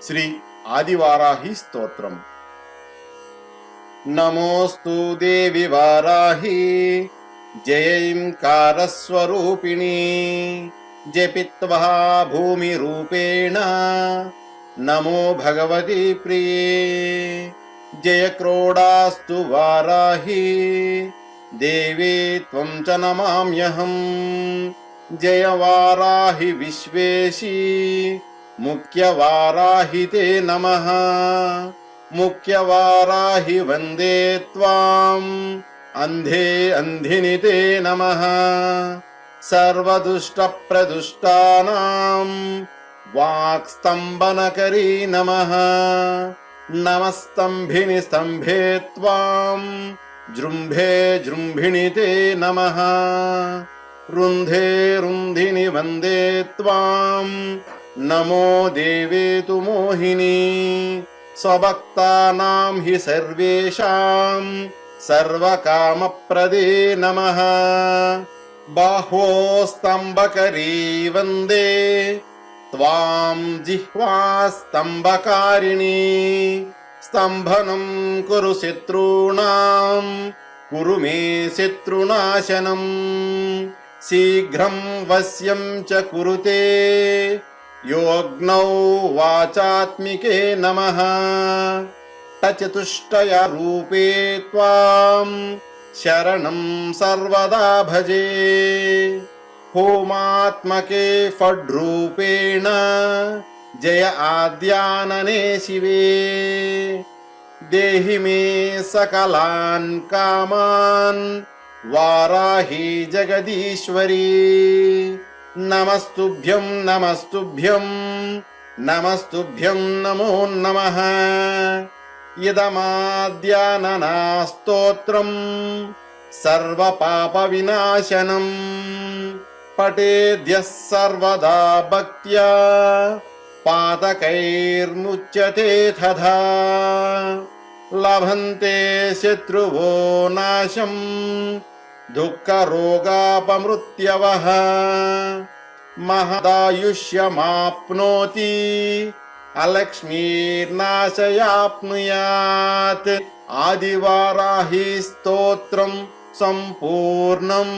శ్రీ ఆదివారాహి స్తోత్రం. నమోస్తు దేవి వారాహి జయైంకారస్వరూపిణి జపిత్వా భూమి రూపేణ నమో భగవతి ప్రియే. జయ క్రోడాస్తు వారాహి దేవీ త్వం చ నమామ్యహం. జయ వారాహి విశ్వేశి ముఖ్య వారాహి తే నమః. ముఖ్య వారాహి వందే త్వాం అంధే అంధిని తే నమః. సర్వదుష్ట ప్రదుష్టానాం వాక్స్తంభనకరీ నమః. నమస్తంభిని స్తంభే త్వాం జృంభే జృంభిణి తే నమః. రుంధే రుంధిని వందే త్వాం నమో దేవేతు మోహిని. స్వభక్తానాం హి సర్వేషాం సర్వకామప్రదే నమః. బాహ్వోస్తంభకరీ వందే త్వాం జిహ్వాస్తంభకారిణి. స్తంభనం కురు శత్రూణాం కురు మే శత్రునాశనం. శీఘ్రం వశ్యం చ కురుతే యోగ్నౌ వాచాత్మికే నమః. చతుష్టయ రూపే త్వాం శరణం సర్వదా భజే. హోమాత్మకే ఫడ్రూపేణ జయ ఆద్యాననే శివే. దేహి మే సకలాన్ కామాన్ వారాహి జగదీశ్వరీ. నమస్తుభ్యం నమస్తుభ్యం నమస్తుభ్యం నమో నమః. ఇదమాద్యాననా స్తోత్రం సర్వపాప వినాశనం. పఠేద్యః సర్వదా భక్త్యా పాతకైర్ముచ్యతే తథా. లభంతే శత్రువో నాశం దుఃఖరోగాపమృత్యవః. మహదాయుష్యమాప్నోతి అలక్ష్మీర్నాశయాప్నుయాత్. ఆదివారాహి స్తోత్రం సంపూర్ణం.